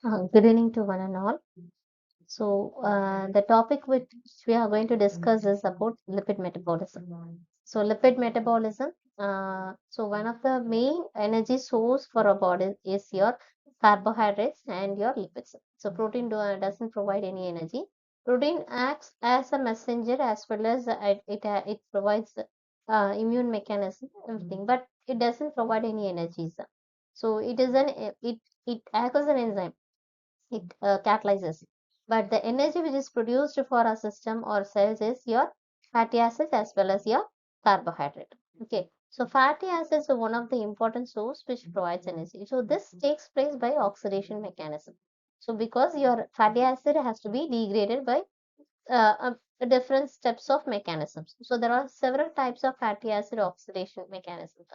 Good evening to one and all. So, the topic which we are going to discuss is about lipid metabolism. So, lipid metabolism. So, one of the main energy source for our body is your carbohydrates and your lipids. So, protein doesn't provide any energy. Protein acts as a messenger as well as it provides immune mechanism, everything, but it doesn't provide any energies. So, it acts as an enzyme, it catalyzes. But the energy which is produced for our system or cells is your fatty acids as well as your carbohydrate. Okay, so fatty acids are one of the important source which provides energy. So this takes place by oxidation mechanism. So because your fatty acid has to be degraded by different steps of mechanisms. So there are several types of fatty acid oxidation mechanisms.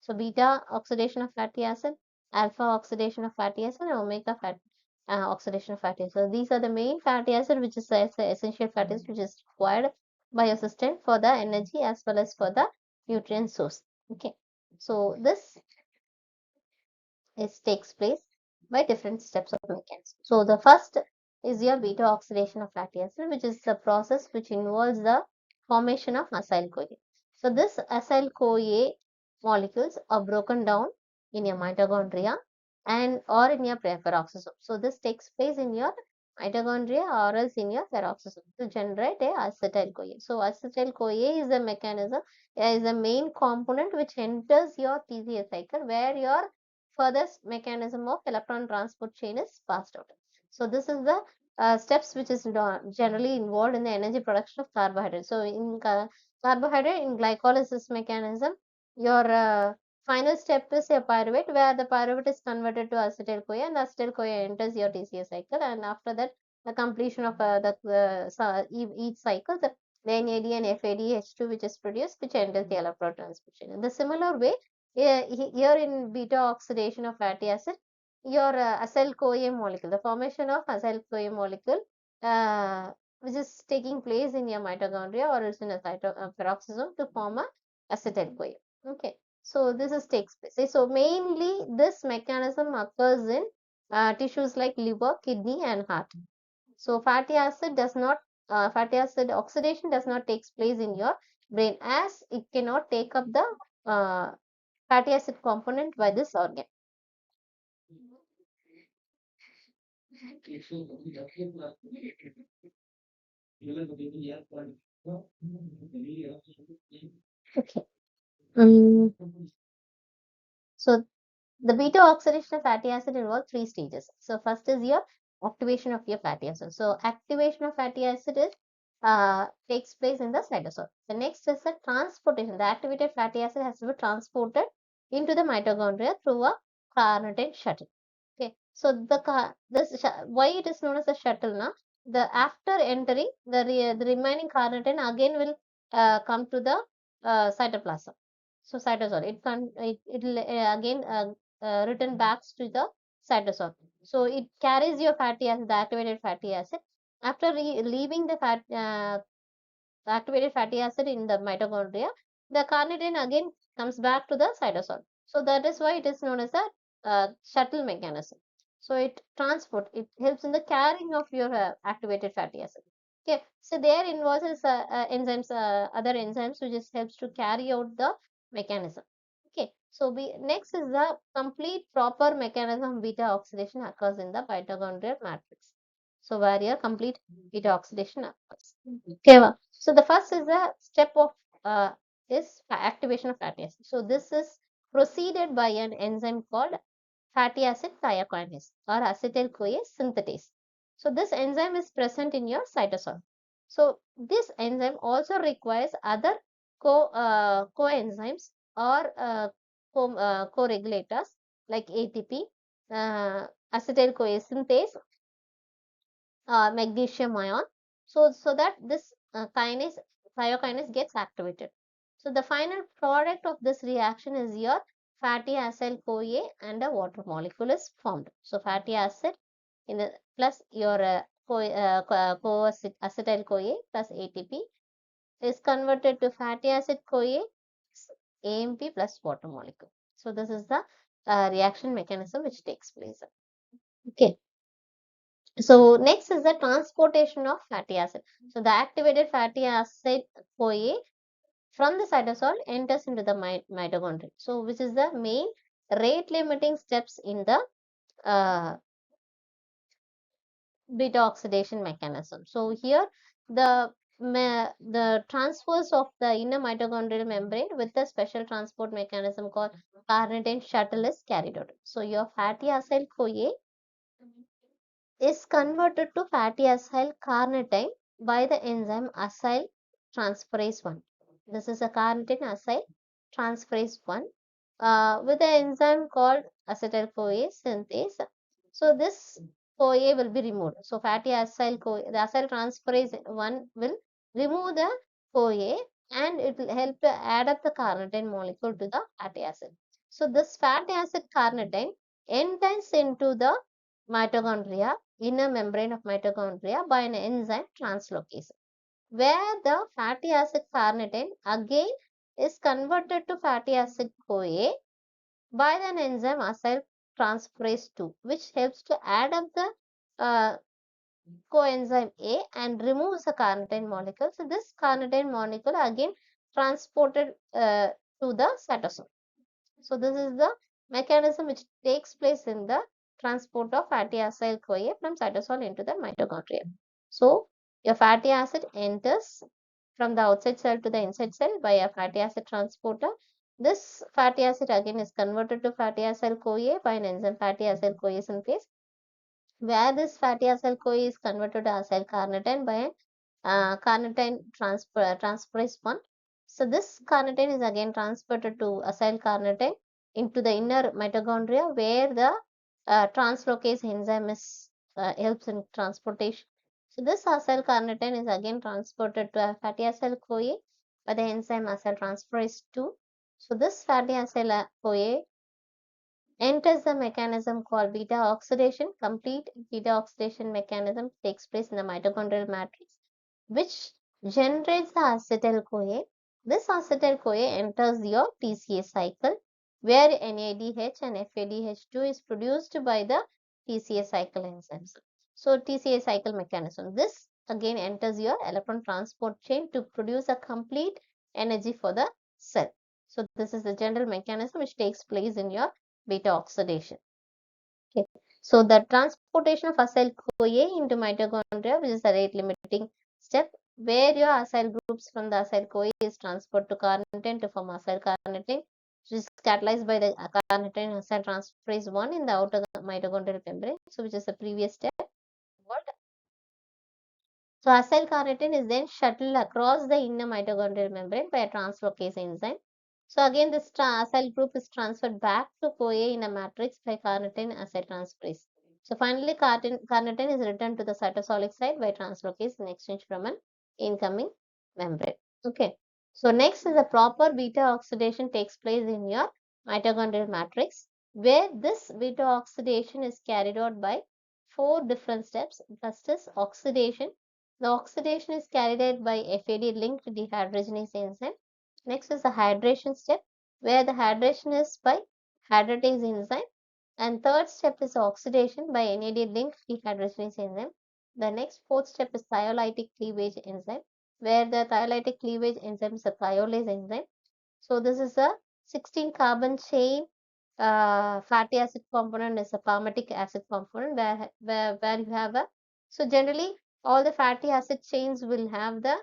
So beta oxidation of fatty acid, alpha oxidation of fatty acid, and omega oxidation of fatty acid. So these are the main fatty acid, which is the essential fatty acid, which is required by your system for the energy as well as for the nutrient source. Okay, so this takes place by different steps of mechanism. So the first is your beta oxidation of fatty acid, which is the process which involves the formation of acyl CoA. So this acyl CoA molecules are broken down in your mitochondria and or in your peroxisome. So this takes place in your mitochondria or else in your peroxisome to generate a acetyl CoA. So acetyl CoA is a mechanism, is a main component which enters your TCA cycle where your further mechanism of electron transport chain is passed out. So this is the steps which is generally involved in the energy production of carbohydrate. So in carbohydrate, in glycolysis mechanism, your final step is a pyruvate, where the pyruvate is converted to acetyl CoA, and acetyl CoA enters your TCA cycle, and after that the completion of each cycle, the NAD and FADH2 which is produced, which enters the electron transport chain. In the similar way, here in beta oxidation of fatty acid, your acyl CoA molecule, the formation of acyl CoA molecule, which is taking place in your mitochondria or is in a peroxisome to form a acetyl CoA. Okay, so this is takes place. So mainly this mechanism occurs in tissues like liver, kidney, and heart. So fatty acid oxidation does not takes place in your brain as it cannot take up the fatty acid component by this organ. Okay. Mm, so the beta oxidation of fatty acid involves three stages. So first is your activation of your fatty acid. So activation of fatty acid is takes place in the cytosol. The next is the transportation. The activated fatty acid has to be transported into the mitochondria through a carnitine shuttle. Okay, so why it is known as a shuttle now? The after entering the remaining carnitine again will come to the cytoplasm. So cytosol, it will again return back to the cytosol. So it carries your fatty acid, the activated fatty acid. After leaving the activated fatty acid in the mitochondria, the carnitine again comes back to the cytosol. So that is why it is known as a shuttle mechanism. So it helps in the carrying of your activated fatty acid. Okay, so there involves enzymes, other enzymes, which just helps to carry out the mechanism. Okay, so next is the complete proper mechanism beta oxidation occurs in the mitochondrial matrix. So where your complete beta oxidation occurs. Okay, so the first is the step of is activation of fatty acid. So this is preceded by an enzyme called fatty acid thiokinase or acetyl CoA synthetase. So this enzyme is present in your cytosol. So this enzyme also requires other coenzymes or co-regulators like ATP, acetyl CoA synthase, magnesium ion, so that this thiokinase gets activated. So the final product of this reaction is your fatty acyl CoA and a water molecule is formed. So fatty acid in the plus your acetyl CoA plus ATP is converted to fatty acid CoA AMP plus water molecule. So this is the reaction mechanism which takes place. Okay. So next is the transportation of fatty acid. So the activated fatty acid CoA from the cytosol enters into the mitochondria. So which is the main rate limiting steps in the beta oxidation mechanism. So here the transfers of the inner mitochondrial membrane with a special transport mechanism called carnitine shuttle is carried out. So your fatty acyl CoA is converted to fatty acyl carnitine by the enzyme acyl transferase 1. This is a carnitine acyl transferase 1 with an enzyme called acetyl-CoA synthase. So this CoA will be removed. So fatty acyl CoA, the acyl transferase 1 will remove the CoA and it will help to add up the carnitine molecule to the fatty acid. So this fatty acid carnitine enters into the mitochondria, inner membrane of mitochondria by an enzyme translocase, where the fatty acid carnitine again is converted to fatty acid CoA by an enzyme acyl transferase 2, which helps to add up the uh, coenzyme A and removes the carnitine molecule. So this carnitine molecule again transported to the cytosol. So this is the mechanism which takes place in the transport of fatty acyl CoA from cytosol into the mitochondria. So your fatty acid enters from the outside cell to the inside cell by a fatty acid transporter. This fatty acid again is converted to fatty acyl CoA by an enzyme fatty acyl CoA synthase, where this fatty acyl CoA is converted to acyl carnitine by carnitine transferase 1. So this carnitine is again transported to acyl carnitine into the inner mitochondria, where the translocase enzyme is helps in transportation. So this acyl carnitine is again transported to a fatty acyl CoA by the enzyme acyl transferase 2. So this fatty acyl CoA enters the mechanism called beta oxidation. Complete beta oxidation mechanism takes place in the mitochondrial matrix, which generates the acetyl-CoA. This acetyl-CoA enters your TCA cycle, where NADH and FADH2 is produced by the TCA cycle enzymes. So TCA cycle mechanism. This again enters your electron transport chain to produce a complete energy for the cell. So this is the general mechanism which takes place in your beta oxidation. Okay. So the transportation of acyl CoA into mitochondria, which is the rate limiting step, where your acyl groups from the acyl CoA is transferred to carnitine to form acyl carnitine, which is catalyzed by the carnitine acyl transferase 1 in the outer mitochondrial membrane. So which is the previous step. So acyl carnitine is then shuttled across the inner mitochondrial membrane by a translocase enzyme. So again, this acyl group is transferred back to CoA in a matrix by carnitine acyl transferase. So finally, carnitine is returned to the cytosolic site by translocase in exchange from an incoming membrane. Okay. So next is the proper beta oxidation takes place in your mitochondrial matrix, where this beta oxidation is carried out by 4 different steps. First is oxidation. The oxidation is carried out by FAD-linked dehydrogenase enzyme. Next is the hydration step, where the hydration is by hydratase enzyme. And third step is oxidation by NAD-linked dehydrogenase enzyme. The next fourth step is thiolytic cleavage enzyme, where the thiolytic cleavage enzyme is a thiolase enzyme. So this is a 16 carbon chain fatty acid component is a palmitic acid component, where you have a, so generally all the fatty acid chains will have the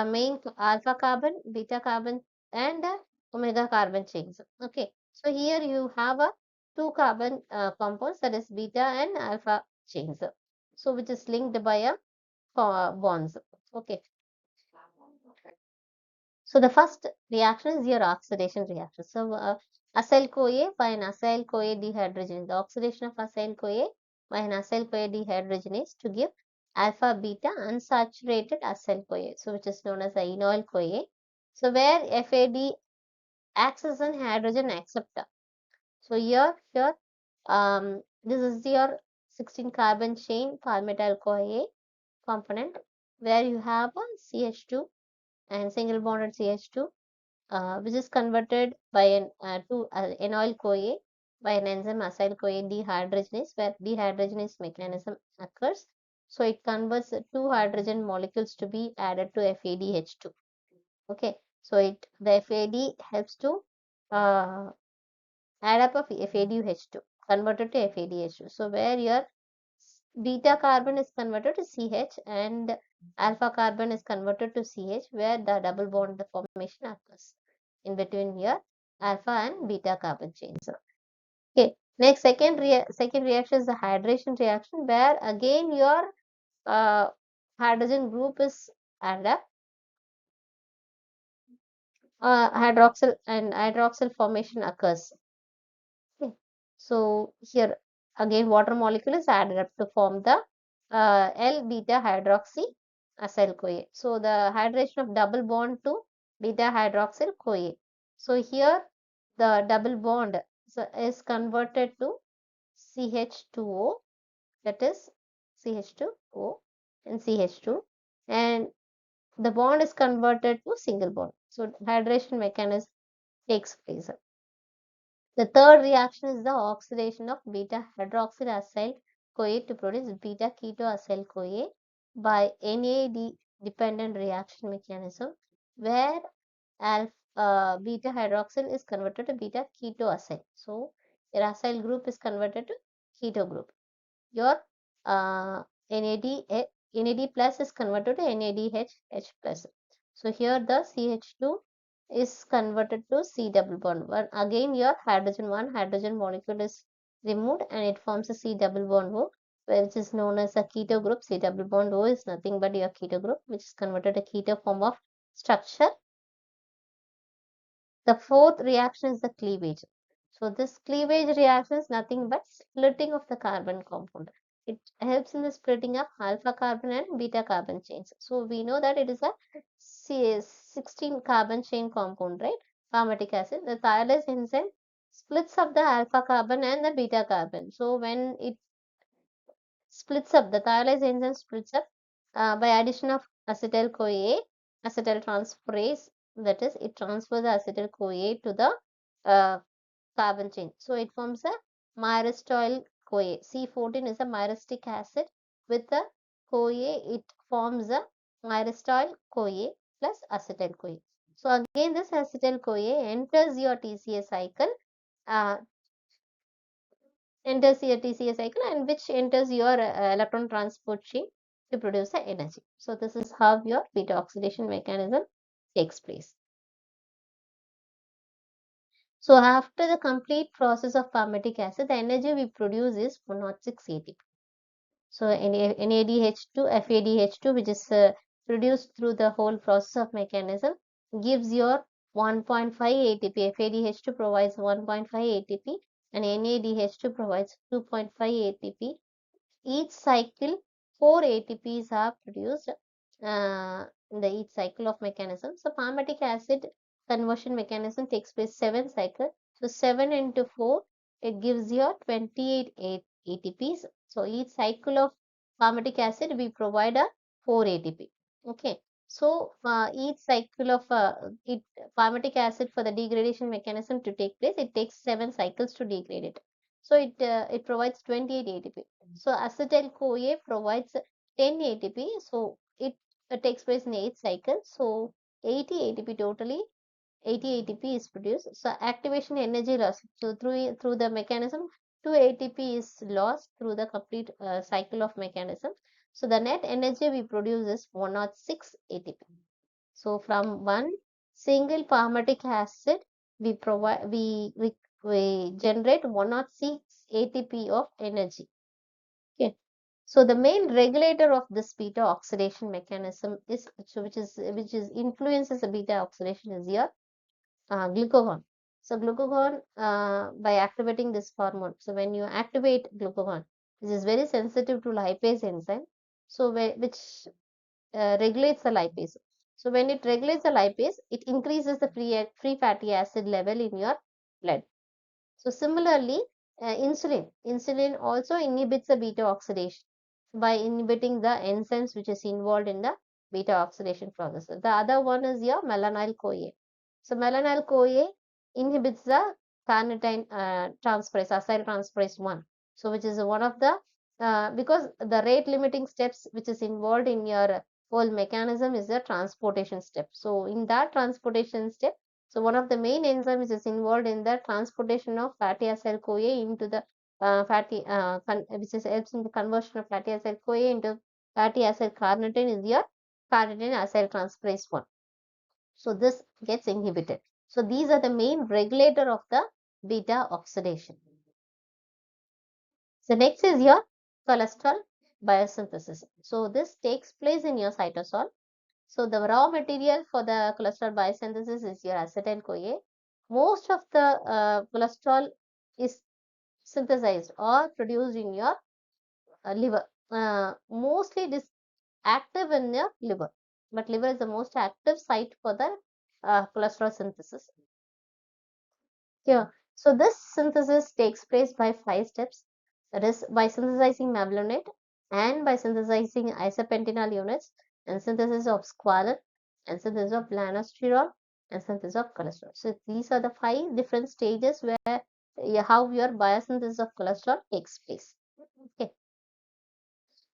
main alpha carbon, beta carbon and omega carbon chains. Okay, so here you have a 2 carbon compounds, that is beta and alpha chains, so which is linked by a bonds. Okay, so the first reaction is your oxidation reaction. So acyl CoA by an acyl CoA dehydrogenase. The oxidation of acyl CoA by an acyl CoA dehydrogenase to give alpha beta unsaturated acyl CoA, so which is known as the enoyl CoA. So where FAD acts as an hydrogen acceptor. So here this is your 16 carbon chain palmityl CoA component, where you have a CH2 and single bonded CH2, which is converted by an to enoyl CoA by an enzyme acyl-CoA dehydrogenase, where dehydrogenase mechanism occurs. So it converts two hydrogen molecules to be added to FADH2. Okay, so the FAD helps to uh, add up of FADH2, converted to FADH2. So where your beta carbon is converted to CH and alpha carbon is converted to CH, where the double bond formation occurs in between your alpha and beta carbon chains. Okay, next second reaction is the hydration reaction, where again your hydrogen group is added up, hydroxyl formation occurs. Okay. So here again water molecule is added up to form the L-beta hydroxy acyl-CoA. So the hydration of double bond to beta hydroxyl CoA. So here the double bond is converted to CH2O, that is CH2O and CH2, and the bond is converted to single bond. So hydration mechanism takes place. The third reaction is the oxidation of beta hydroxyl acyl CoA to produce beta keto acyl CoA by NAD dependent reaction mechanism, where beta hydroxyl is converted to beta keto acyl. So your acyl group is converted to keto group. Your NAD plus is converted to NADH plus. So here the CH2 is converted to C double bond. But again your one hydrogen molecule is removed and it forms a C double bond O, which is known as a keto group. C double bond O is nothing but your keto group, which is converted to keto form of structure. The fourth reaction is the cleavage. So this cleavage reaction is nothing but splitting of the carbon compound. It helps in the splitting of alpha carbon and beta carbon chains. So we know that it is a 16 carbon chain compound, right? Palmitic acid. The thiolase enzyme splits up the alpha carbon and the beta carbon. So when it splits up, the thiolase enzyme splits up by addition of acetyl-CoA, acetyl transferase, that is, it transfers the acetyl-CoA to the uh, carbon chain. So it forms a myristoyl-CoA. C14 is a myristic acid. With the CoA, it forms a myristoyl-CoA plus acetyl-CoA. So again, this acetyl-CoA enters your TCA cycle, uh, enters your TCA cycle, and which enters your electron transport chain to produce the energy. So this is how your beta oxidation mechanism takes place. So after the complete process of palmitic acid, the energy we produce is 106 ATP. So NADH2, FADH2, which is produced through the whole process of mechanism, gives your 1.5 ATP. FADH2 provides 1.5 ATP and NADH2 provides 2.5 ATP. Each cycle, 4 ATPs are produced in the each cycle of mechanism. So palmitic acid conversion mechanism takes place 7 cycles. So 7 into 4, it gives you 28 ATPs. So each cycle of palmitic acid, we provide a 4 ATP. Okay. So each cycle of palmitic acid for the degradation mechanism to take place, it takes 7 cycles to degrade it. So it provides 28 ATP. So acetyl-CoA provides 10 ATP. So it takes place in 8 cycles. So 80 ATP totally, 80 ATP is produced. So activation energy loss. So through the mechanism, 2 ATP is lost through the complete cycle of mechanism. So the net energy we produce is 106 ATP. So from one single palmitic acid, we provide we generate 106 ATP of energy. Okay. So the main regulator of this beta oxidation mechanism is which is influences the beta oxidation is your glucagon. So glucagon by activating this hormone. So when you activate glucagon, this is very sensitive to lipase enzyme. So which regulates the lipase. So when it regulates the lipase, it increases the free fatty acid level in your blood. So similarly, insulin also inhibits the beta oxidation by inhibiting the enzymes which is involved in the beta oxidation process. The other one is your malonyl CoA. So malonyl CoA inhibits the carnitine transferase, acyl transferase 1. So which is one of the, because the rate limiting steps which is involved in your whole mechanism is the transportation step. So in that transportation step, so one of the main enzymes which is involved in the transportation of fatty acyl CoA into the which is helps in the conversion of fatty acyl CoA into fatty acyl carnitine is your carnitine acyl transferase 1. So this gets inhibited. So these are the main regulator of the beta oxidation. So next is your cholesterol biosynthesis. So this takes place in your cytosol. So the raw material for the cholesterol biosynthesis is your acetyl-CoA. Most of the cholesterol is synthesized or produced in your liver. Mostly it is active in your liver, but liver is the most active site for the cholesterol synthesis. Here, so this synthesis takes place by 5 steps. That is by synthesizing malonate and by synthesizing isopentenyl units and synthesis of squalene and synthesis of lanosterol and synthesis of cholesterol. So these are the 5 different stages where how your biosynthesis of cholesterol takes place. Okay.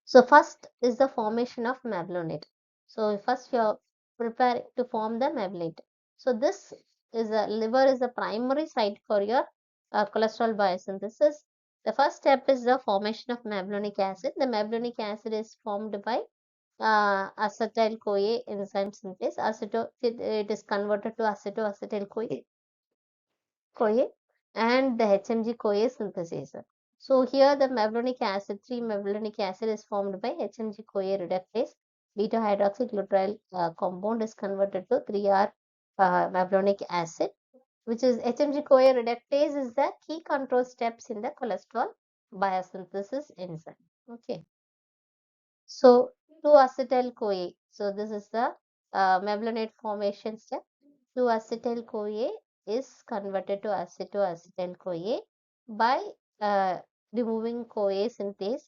So first is the formation of malonate. So first you are preparing to form the malonate. So this is a liver is the primary site for your cholesterol biosynthesis. The first step is the formation of malonic acid. The malonic acid is formed by acetyl CoA enzyme synthase. It is converted to acetoacetyl CoA and the HMG CoA synthesis. So here the malonic acid, 3-malonic acid is formed by HMG CoA reductase. Beta hydroxyglutarate compound is converted to 3R malonic acid, which is HMG CoA reductase is the key control steps in the cholesterol biosynthesis enzyme. Okay. So 2-acetyl CoA. So this is the malonate formation step. 2-acetyl CoA is converted to acetoacetyl CoA by uh, removing CoA synthase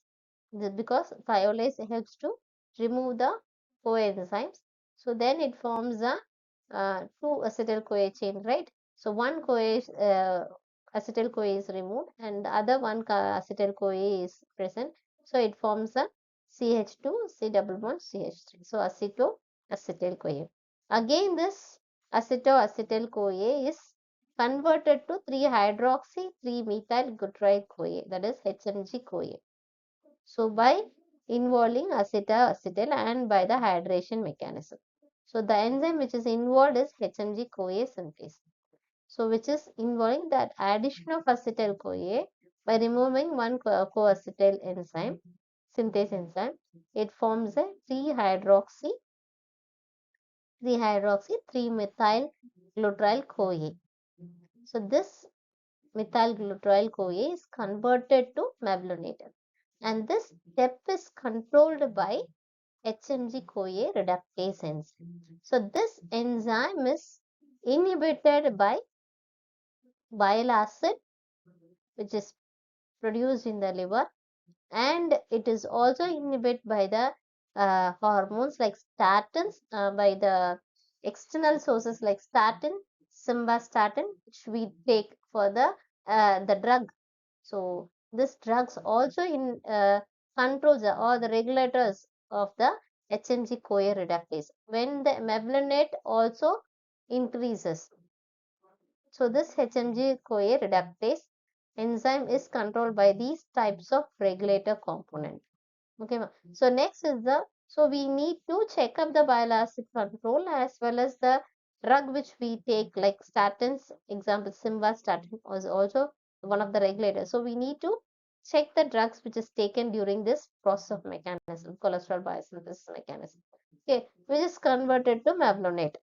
because thiolase helps to remove the CoA enzymes. So then it forms a 2-acetyl CoA chain, right? So one CoA acetyl CoA is removed and the other one acetyl CoA is present. So it forms a CH2 C double bond CH3. So acetoacetyl CoA. Again this acetoacetyl CoA is converted to 3-hydroxy 3-methyl glutarate CoA, that is HMG CoA. So by involving acetoacetyl and by the hydration mechanism. So the enzyme which is involved is HMG CoA synthase. So which is involving that addition of acetyl CoA by removing one coacetyl enzyme, synthase enzyme, it forms a 3-hydroxy 3-methyl glutarate CoA. So this methyl glutarate CoA is converted to malonate, and this step is controlled by HMG CoA reductase enzyme. So this enzyme is inhibited by bile acid, which is produced in the liver, and it is also inhibited by the hormones like statins, by the external sources like simvastatin, which we take for the drug. So this drugs also controls or the regulators of the HMG CoA reductase. When the malonate also increases, so this HMG CoA reductase enzyme is controlled by these types of regulator component. Okay, so next is so we need to check up the bile acid control as well as the drug which we take like statins, example simvastatin is also one of the regulators. So we need to check the drugs which is taken during this process of mechanism, cholesterol biosynthesis mechanism. Okay, which is converted to malonate.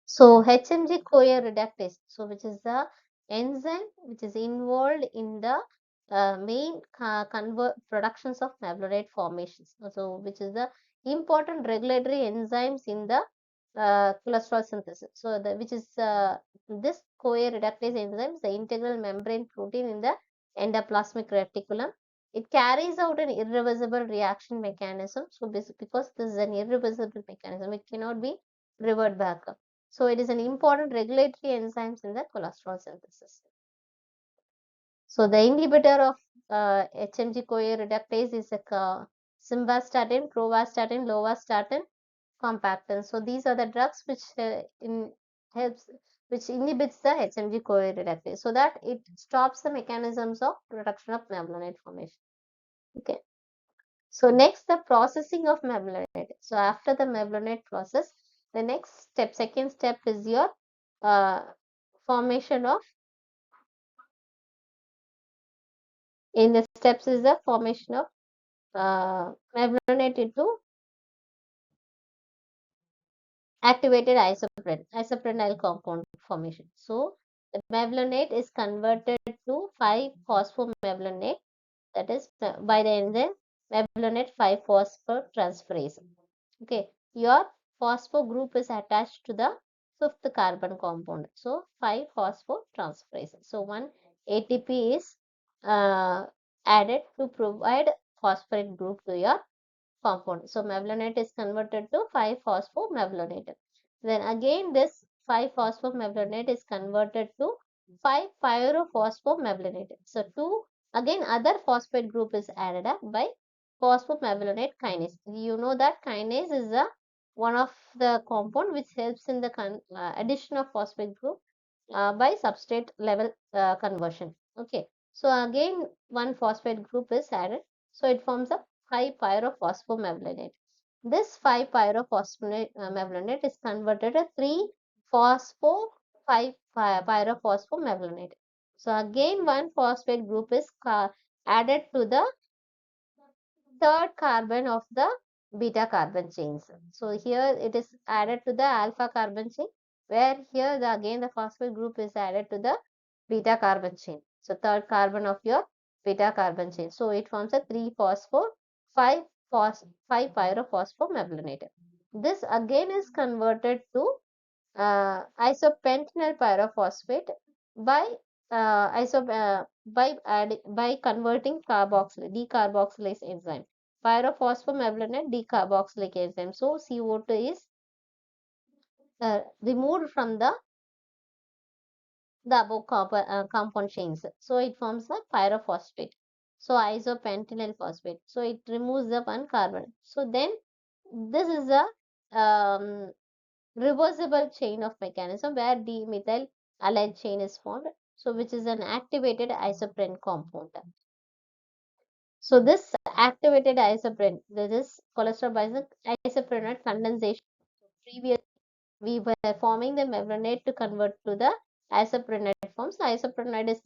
So HMG CoA reductase, so which is the enzyme which is involved in the main productions of malonate formations. So which is the important regulatory enzymes in the cholesterol synthesis. So which is this CoA reductase enzyme is the integral membrane protein in the endoplasmic reticulum. It carries out an irreversible reaction mechanism. So because this is an irreversible mechanism, it cannot be reverted back. So it is an important regulatory enzyme in the cholesterol synthesis. So the inhibitor of HMG-CoA reductase is a simvastatin, pravastatin, lovastatin compactants. So these are the drugs which helps which inhibits the HMG-CoA reductase, so that it stops the mechanisms of production of mevalonate formation. Okay. So next, the processing of mevalonate. So after the mevalonate process, the next step, second step is your formation of, in the steps is the formation of mevalonate into activated isoprenyl compound formation. So the mevalonate is converted to 5-phosphomevalonate, that is by the enzyme mevalonate 5-phosphotransferase. Okay, your phospho group is attached to the fifth carbon compound. So 5-phosphotransferase. So one ATP is added to provide phosphoric group to your compound. So mevalonate is converted to 5-phosphomevalonate. Then again this 5-phosphomevalonate is converted to 5-pyrophosphomevalonate. So two again other phosphate group is added up by phosphomevalonate kinase. You know that kinase is a one of the compound which helps in the addition of phosphate group by substrate level conversion. Okay, so again one phosphate group is added, so it forms a 5-pyrophosphomevalonate. This 5-pyrophosphomevalonate is converted to 3-phospho 5-pyrophosphomevalonate. So again one phosphate group is added to the third carbon of the beta carbon chains. So here it is added to the alpha carbon chain, where here again the phosphate group is added to the beta carbon chain. So third carbon of your beta carbon chain. So it forms a 3-phospho 5-pyrophosphomevalonate. This again is converted to isopentenyl pyrophosphate by by converting decarboxylase enzyme. Pyrophosphomevalonate decarboxylase enzyme. So CO2 is removed from the above compound chains. So it forms a pyrophosphate. So isopentenyl phosphate. So it removes the one carbon. So then this is a reversible chain of mechanism where dimethyl allyl chain is formed. So which is an activated isoprene compound. So this activated isoprene, this is cholesterol isoprene condensation. Previously, we were forming the mevalonate to convert to the isoprenate form. So isoprenate is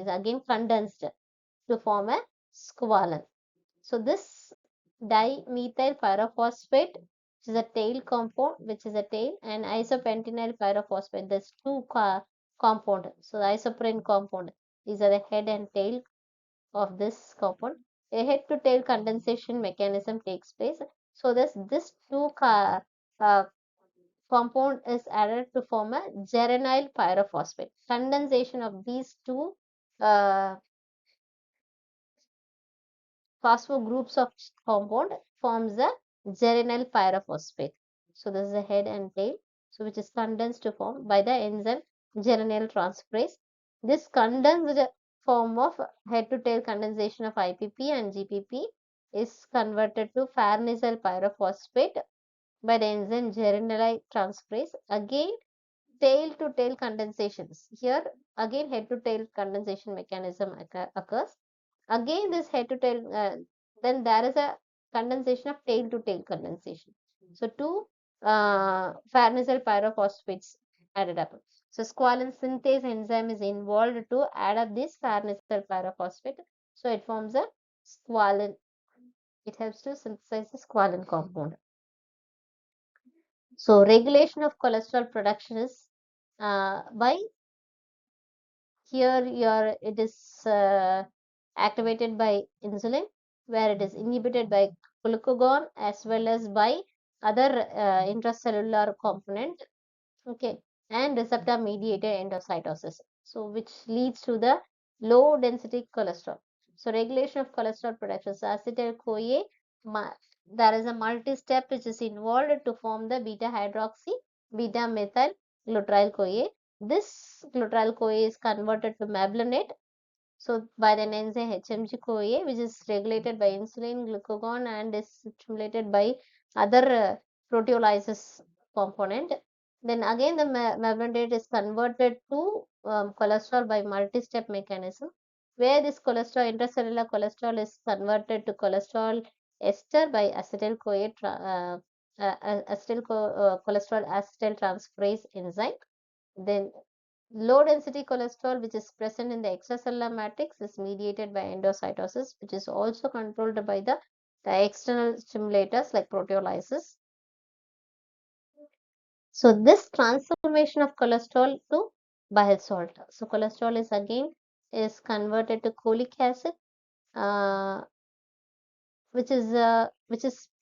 again condensed to form a squalene. So this dimethyl pyrophosphate, which is a tail compound, and isopentenyl pyrophosphate, there's two compound. So the isoprene compound, these are the head and tail of this compound. A head to tail condensation mechanism takes place. So this two compound is added to form a geranyl pyrophosphate. Condensation of these two uh, phospho groups of compound forms a geranyl pyrophosphate. So this is the head and tail, so which is condensed to form by the enzyme geranyl transferase. This condensed form of head to tail condensation of IPP and GPP is converted to farnesyl pyrophosphate by the enzyme geranyl transferase. Again tail to tail condensations. Here again head to tail condensation mechanism occurs. Again this head to tail, then there is a condensation of tail to tail condensation. So two farnesyl pyrophosphates added up. So squalene synthase enzyme is involved to add up this farnesyl pyrophosphate. So it forms a squalene. It helps to synthesize the squalene compound. So regulation of cholesterol production is by here it is activated by insulin, where it is inhibited by glucagon as well as by other intracellular component, okay, and receptor mediated endocytosis, so which leads to the low density cholesterol. So regulation of cholesterol production. So acetyl CoA, there is a multi step which is involved to form the beta hydroxy beta methyl glutryl-CoA. This glutryl-CoA is converted to mevalonate. So by the enzyme HMG-CoA, which is regulated by insulin, glucagon, and is stimulated by other proteolysis component. Then again, the mevalonate is converted to cholesterol by multi-step mechanism, where this cholesterol, intracellular cholesterol, is converted to cholesterol ester by acetyl-CoA, cholesterol acetyl transferase enzyme. Then low density cholesterol, which is present in the extracellular matrix, is mediated by endocytosis, which is also controlled by the external stimulators like proteolysis. So this transformation of cholesterol to bile salt. So cholesterol is converted to cholic acid, which is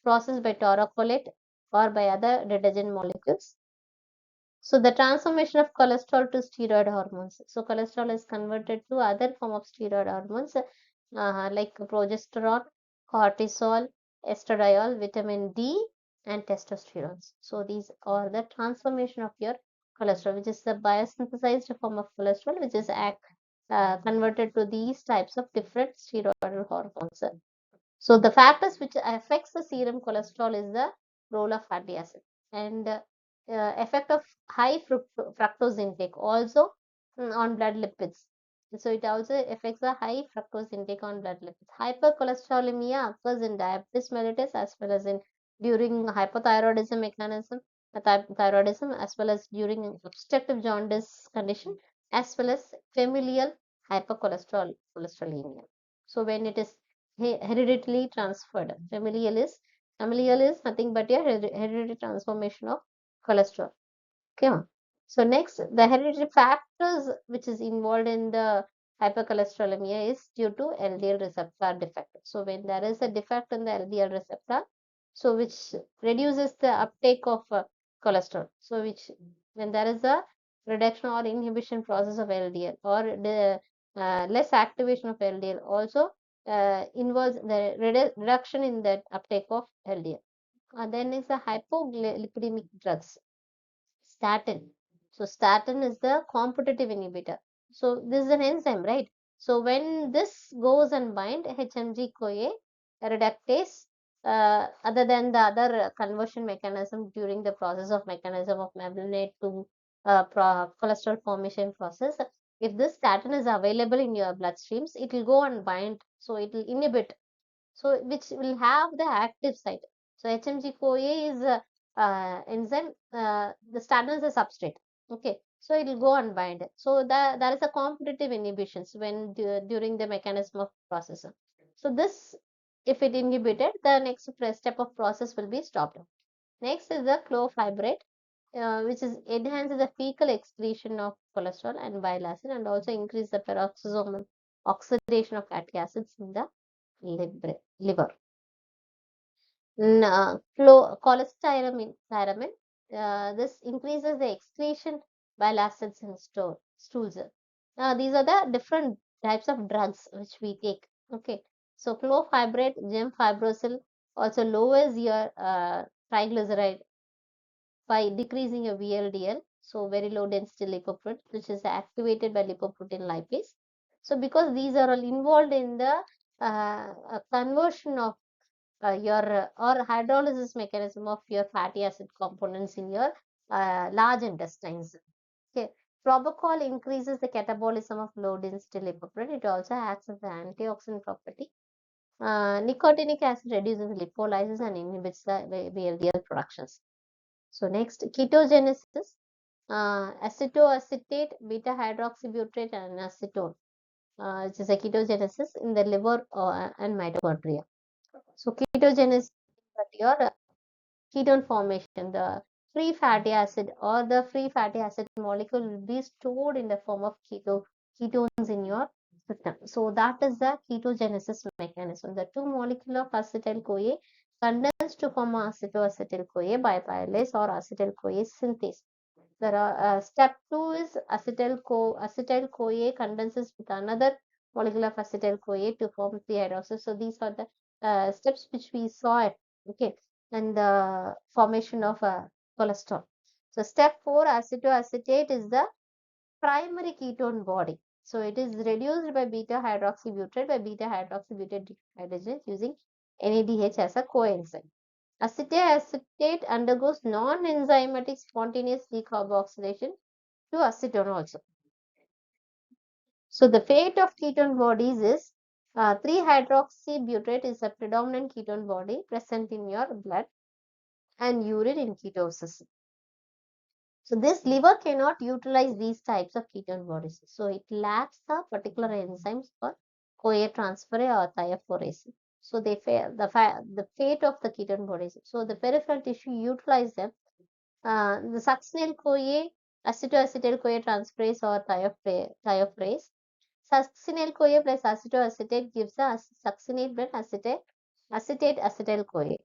processed by taurocolate or by other detergent molecules. So the transformation of cholesterol to steroid hormones. So cholesterol is converted to other form of steroid hormones like progesterone, cortisol, estradiol, vitamin D, and testosterone. So these are the transformation of your cholesterol, which is the biosynthesized form of cholesterol, which is converted to these types of different steroid hormones. So the factors which affects the serum cholesterol is the role of fatty acid and effect of high fructose intake also on blood lipids. So it also affects the high fructose intake on blood lipids. Hypercholesterolemia occurs in diabetes mellitus as well as in during hypothyroidism mechanism, thyroidism, as well as during obstructive jaundice condition, as well as familial hypercholesterolemia. So when it is hereditary transferred, familial is nothing but a hereditary transformation of cholesterol. Okay. So next, the hereditary factors which is involved in the hypercholesterolemia is due to LDL receptor defect. So when there is a defect in the LDL receptor, so which reduces the uptake of cholesterol. So which when there is a reduction or inhibition process of LDL or the less activation of LDL also involves the reduction in that uptake of LDL. Then is the hypoglycemic drugs. Statin. So statin is the competitive inhibitor. So this is an enzyme, right? So when this goes and bind HMG-CoA reductase, other than the other conversion mechanism during the process of mechanism of mevalonate to cholesterol formation process, if this statin is available in your bloodstreams, it will go and bind. So it will inhibit, so which will have the active site. So HMG-CoA is a enzyme, the statin is a substrate. Okay, so it will go and bind. So there is a competitive inhibitions when during the mechanism of process. So this, if it inhibited, the next step of process will be stopped. Next is the clofibrate, which is enhances the fecal excretion of cholesterol and bile acid and also increase the peroxisomal oxidation of fatty acids in the liver. Cholestyramine, this increases the excretion bile acids in stools. These are the different types of drugs which we take. Okay, so clofibrate, gemfibrozil also lowers your triglyceride by decreasing your VLDL, so very low density lipoprotein, which is activated by lipoprotein lipase. So because these are all involved in the conversion of your or hydrolysis mechanism of your fatty acid components in your large intestines. Okay. Propofol increases the catabolism of low density lipoprotein. It also acts as an antioxidant property. Nicotinic acid reduces lipolysis and inhibits the VLDL productions. So next, ketogenesis, acetoacetate, beta hydroxybutyrate, and acetone, which is a ketogenesis in the liver and mitochondria. So ketogenesis, your ketone formation, the free fatty acid or the free fatty acid molecule will be stored in the form of ketones in your system. So that is the ketogenesis mechanism. The two molecules of acetyl-CoA condense to form acetoacetyl-CoA by pyruvate or acetyl-CoA synthase. There are step 2 is acetyl-CoA condenses with another molecule of acetyl-CoA to form the hydroxide. So these are the steps which we saw it. Okay, and the formation of cholesterol. So step 4, acetoacetate is the primary ketone body. So it is reduced by beta hydroxybutyrate by beta hydroxybutyrate dehydrogenase using NADH as a coenzyme. Acetoacetate undergoes non-enzymatic spontaneous decarboxylation to acetone also. So the fate of ketone bodies is 3-hydroxybutyrate is a predominant ketone body present in your blood and urine in ketosis. So this liver cannot utilize these types of ketone bodies. So it lacks the particular enzymes for CoA transferase or thiophorase. So they fail the fate of the ketone bodies. So the peripheral tissue utilize them. The succinyl CoA, acetoacetate CoA transferase or thiophorase. Succinyl CoA plus acetoacetate gives the succinate plus acetate acetyl CoA.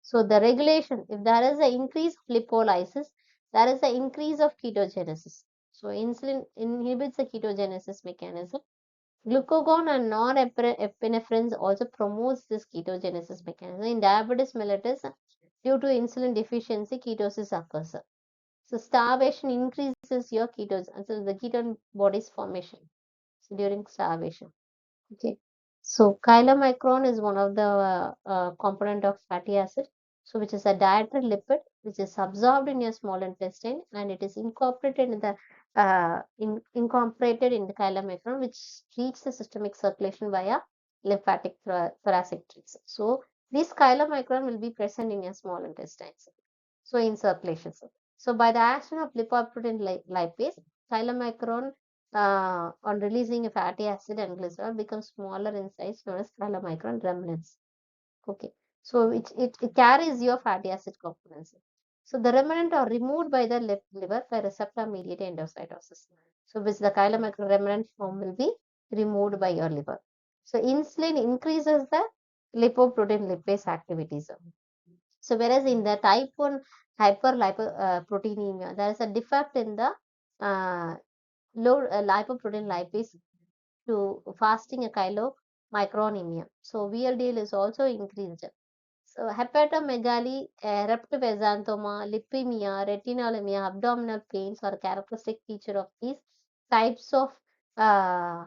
So the regulation, if there is an increase of lipolysis, there is an increase of ketogenesis. So insulin inhibits the ketogenesis mechanism. Glucagon and norepinephrine also promotes this ketogenesis mechanism. In diabetes mellitus, due to insulin deficiency, ketosis occurs. So starvation increases your ketones, so the ketone bodies formation during starvation. Okay. So chylomicron is one of the component of fatty acid. So which is a dietary lipid which is absorbed in your small intestine and it is incorporated in the incorporated in the chylomicron which reaches the systemic circulation via lymphatic thoracic tracts. So this chylomicron will be present in your small intestines. So in circulation. So by the action of lipoprotein lipase, chylomicron on releasing a fatty acid and glycerol becomes smaller in size known as chylomicron remnants. Okay, so it carries your fatty acid components. So the remnant are removed by the liver by receptor mediated endocytosis. So which the chylomicron remnant form will be removed by your liver. So insulin increases the lipoprotein lipase activities. So whereas in the type 1 hyperlipoproteinemia, there is a defect in the low lipoprotein lipase to fasting a chylomicronemia. So VLDL is also increased. So hepatomegaly, eruptive exanthema, lipemia, retinolemia, abdominal pains are characteristic feature of these types of uh,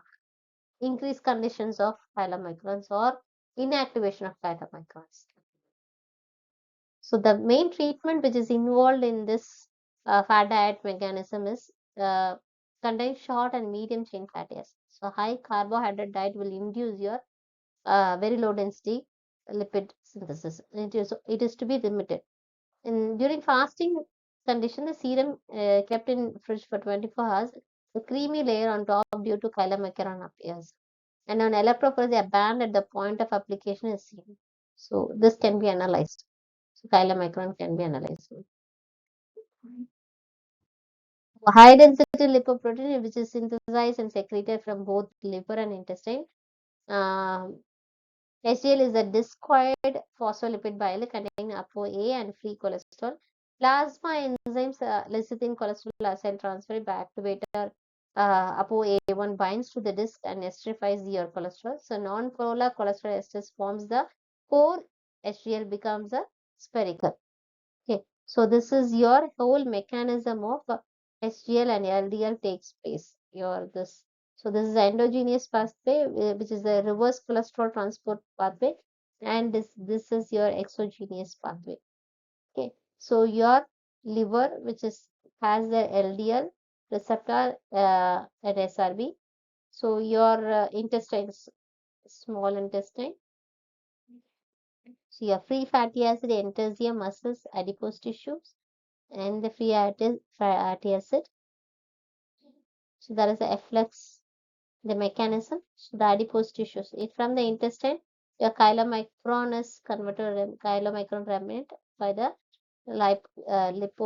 increased conditions of chylomicrons or inactivation of chylomicrons. So the main treatment which is involved in this fat diet mechanism is contains short and medium chain fatty acids. So high carbohydrate diet will induce your very low density lipid synthesis. It is to be limited. During fasting condition, the serum kept in fridge for 24 hours, the creamy layer on top due to chylomicron appears. And an electrophoresis a band at the point of application is seen. So this can be analyzed. So chylomicron can be analyzed. High density lipoprotein, which is synthesized and secreted from both liver and intestine. HDL is a discoid phospholipid bilayer containing ApoA and free cholesterol. Plasma enzymes lecithin cholesterol acyl transfer by activator ApoA1 binds to the disc and esterifies your cholesterol. So non-polar cholesterol esters forms the core. HDL becomes a spherical. Okay, so this is your whole mechanism of HDL and LDL takes place. Your this so this is the endogenous pathway, which is the reverse cholesterol transport pathway, and this is your exogenous pathway. Okay, so your liver, which is has the LDL receptor at SRB. So your intestines, small intestine. So your free fatty acid enters your muscles, adipose tissues and the free fatty acid. So there is a efflux, the mechanism. So the adipose tissues. If from the intestine, your chylomicron is converted chylomicron remnant by the lipase.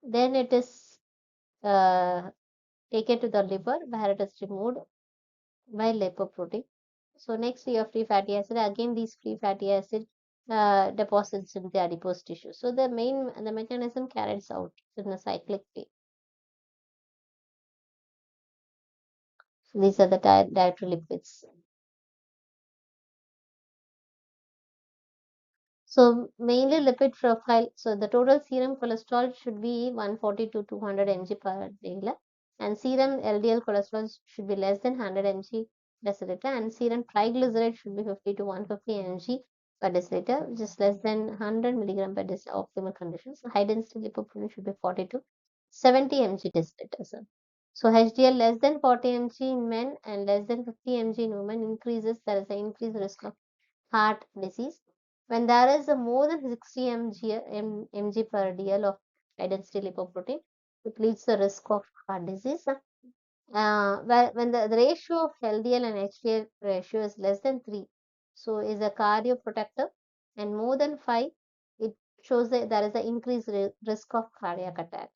Then it is uh, taken to the liver where it is removed by lipoprotein. So next we have free fatty acid. Again, these free fatty acid deposits in the adipose tissue. So the mechanism carries out in a cyclic way. So these are the dietary lipids. So mainly lipid profile. So the total serum cholesterol should be 140 to 200 mg per deciliter, and serum LDL cholesterol should be less than 100 mg deciliter, and serum triglyceride should be 50 to 150 mg per deciliter, which is less than 100 milligram per deciliter optimal conditions. High density lipoprotein should be 40 to 70 mg deciliter. So HDL less than 40 mg in men and less than 50 mg in women increases. There is an increased risk of heart disease. When there is a more than 60 mg per dl of high density lipoprotein, it leads the risk of heart disease. When the ratio of LDL and HDL ratio is less than 3, so is a cardioprotector, and more than 5, it shows that there is an increased risk of cardiac attack.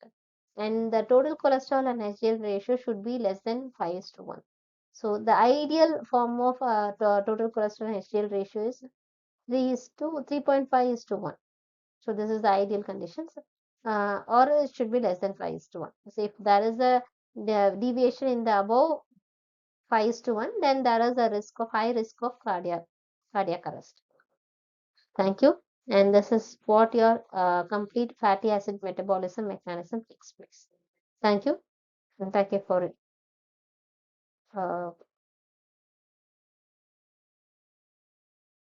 And the total cholesterol and HDL ratio should be less than 5 is to 1. So the ideal form of total cholesterol and HDL ratio is 3 is to 3.5 is to 1. So this is the ideal conditions. Or it should be less than 5 is to 1. So if there is a deviation in the above 5 is to 1, then there is a high risk of cardiac arrest. Thank you. And this is what your complete fatty acid metabolism mechanism takes place. Thank you. And thank you for